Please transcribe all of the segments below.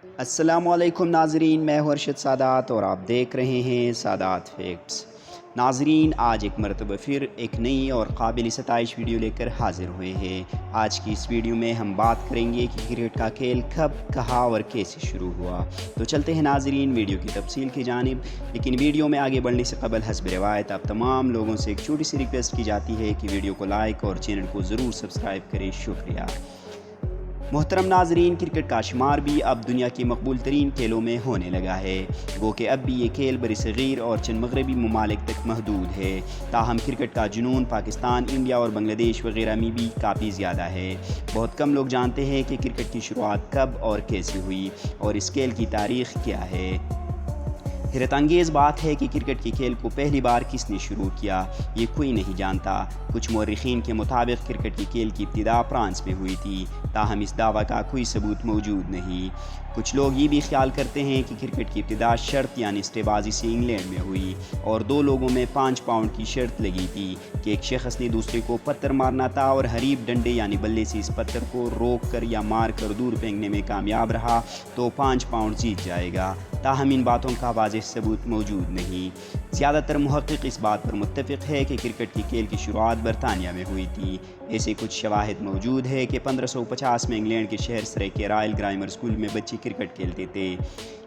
السلام علیکم ناظرین، میں ہوں ارشد سادات اور آپ دیکھ رہے ہیں سادات فیکٹس۔ ناظرین، آج ایک مرتبہ پھر ایک نئی اور قابل ستائش ویڈیو لے کر حاضر ہوئے ہیں۔ آج کی اس ویڈیو میں ہم بات کریں گے کہ کرکٹ کا کھیل کب، کہاں اور کیسے شروع ہوا۔ تو چلتے ہیں ناظرین ویڈیو کی تفصیل کی جانب، لیکن ویڈیو میں آگے بڑھنے سے قبل حسب روایت آپ تمام لوگوں سے ایک چھوٹی سی ریکویسٹ کی جاتی ہے کہ ویڈیو کو لائک اور چینل کو ضرور سبسکرائب کریں۔ شکریہ۔ محترم ناظرین، کرکٹ کا شمار بھی اب دنیا کے مقبول ترین کھیلوں میں ہونے لگا ہے، گو کہ اب بھی یہ کھیل برصغیر اور چند مغربی ممالک تک محدود ہے، تاہم کرکٹ کا جنون پاکستان، انڈیا اور بنگلہ دیش وغیرہ میں بھی کافی زیادہ ہے۔ بہت کم لوگ جانتے ہیں کہ کرکٹ کی شروعات کب اور کیسے ہوئی اور اس کھیل کی تاریخ کیا ہے۔ حیرت انگیز بات ہے کہ کرکٹ کے کھیل کو پہلی بار کس نے شروع کیا، یہ کوئی نہیں جانتا۔ کچھ مورخین کے مطابق کرکٹ کے کھیل کی ابتدا فرانس میں ہوئی تھی، تاہم اس دعویٰ کا کوئی ثبوت موجود نہیں۔ کچھ لوگ یہ بھی خیال کرتے ہیں کہ کرکٹ کی ابتدا شرط یعنی اسٹے بازی سے انگلینڈ میں ہوئی اور دو لوگوں میں 5 پاؤنڈ کی شرط لگی تھی کہ ایک شخص نے دوسرے کو پتھر مارنا تھا اور حریف ڈنڈے یعنی بلے سے اس پتھر کو روک کر یا مار کر دور پھینکنے میں کامیاب رہا تو 5 پاؤنڈ جیت جائے گا، تاہم ان باتوں کا واضح ثبوت موجود نہیں۔ زیادہ تر محقق اس بات پر متفق ہے کہ کرکٹ کی کھیل کی شروعات برطانیہ میں ہوئی تھی۔ ایسے کچھ شواہد موجود ہے کہ 1550 میں انگلینڈ کے شہر سرے کے رائل گرامر اسکول میں بچے کرکٹ کھیلتے تھے۔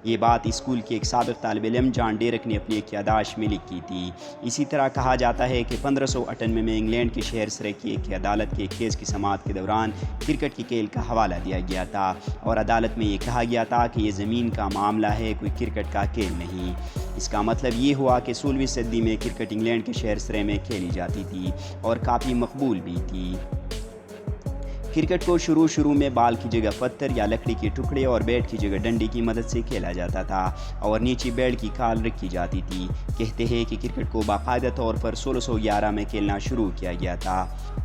یہ بات اسکول کے ایک سابق طالب علم جان ڈیرک نے اپنی ایک یادداشت میں لکھی تھی۔ اسی طرح کہا جاتا ہے کہ 1598 میں انگلینڈ کے شہر سرے کی ایک عدالت کے ایک کیس کی سماعت کے دوران کرکٹ کے کھیل کا حوالہ دیا گیا تھا اور عدالت میں یہ کہا گیا تھا کہ یہ زمین کا معاملہ ہے، کوئی کرکٹ کا کھیل نہیں۔ اس کا مطلب یہ ہوا کہ 16ویں صدی میں کرکٹ انگلینڈ کے شہر سرے میں کھیلی جاتی تھی اور کافی مقبول بھی تھی۔ کرکٹ کو شروع میں بال کی جگہ پتھر یا لکڑی کے ٹکڑے اور بیٹ کی جگہ ڈنڈی کی مدد سے کھیلا جاتا تھا اور نیچے بیٹ کی کھال رکھی جاتی تھی۔ کہتے ہیں کہ کرکٹ کو باقاعدہ طور پر 1611 میں کھیلنا شروع کیا گیا تھا۔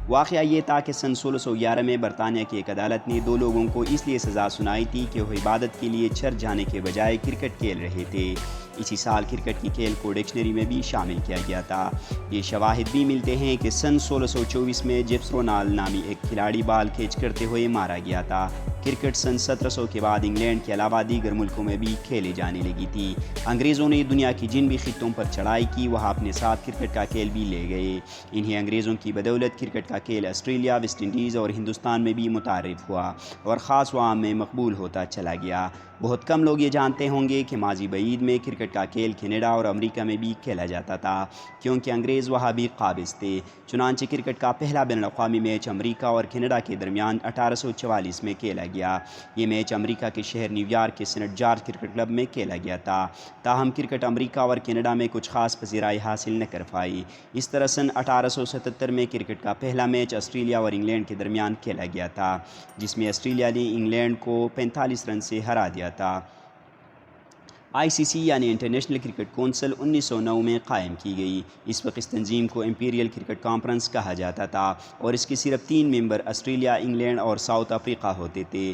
واقعہ یہ تھا کہ سن 1611 میں برطانیہ کی ایک عدالت نے 2 لوگوں کو اس لیے سزا سنائی تھی کہ وہ عبادت کے لیے چرچ جانے کے بجائے کرکٹ کھیل رہے تھے۔ اسی سال کرکٹ کی کھیل کو ڈکشنری میں بھی شامل کیا گیا تھا۔ یہ شواہد بھی ملتے ہیں کہ سن 1624 میں جیمس رونالڈ نامی ایک کھلاڑی بال کیچ کرتے ہوئے مارا گیا تھا۔ کرکٹ سن 1700 کے بعد انگلینڈ کے علاوہ دیگر ملکوں میں بھی کھیلی جانے لگی تھی۔ انگریزوں نے دنیا کی جن بھی خطوں پر چڑھائی کی، وہاں اپنے ساتھ کرکٹ کا کھیل بھی لے گئے۔ انہیں انگریزوں کی بدولت کرکٹ کا کھیل آسٹریلیا، ویسٹ انڈیز اور ہندوستان میں بھی متعارف ہوا اور خاص عوام میں مقبول ہوتا چلا گیا۔ بہت کم لوگ یہ جانتے ہوں گے کہ ماضی بعید میں کرکٹ کا کھیل کینیڈا اور امریکہ میں بھی کھیلا جاتا تھا، کیونکہ انگریز وہاں بھی قابض تھے۔ چنانچہ کرکٹ کا پہلا بین الاقوامی میچ امریکہ اور کینیڈا کے درمیان 1844 میں کھیلا گیا۔ یہ میچ امریکہ کے شہر نیو یارک کے سینٹ جارج کرکٹ کلب میں کھیلا گیا تھا، تاہم کرکٹ امریکہ اور کینیڈا میں کچھ خاص پذیرائی حاصل نہ کر پائی۔ اس طرح سن 1877 میں کرکٹ کا پہلا میچ آسٹریلیا اور انگلینڈ کے درمیان کھیلا گیا تھا، جس میں آسٹریلیا نے انگلینڈ کو 45 رن سے ہرا دیا تھا۔ ICC یعنی انٹرنیشنل کرکٹ کونسل 1909 میں قائم کی گئی۔ اس وقت اس تنظیم کو امپیریل کرکٹ کانفرنس کہا جاتا تھا اور اس کے صرف 3 ممبر آسٹریلیا، انگلینڈ اور ساؤتھ افریقہ ہوتے تھے۔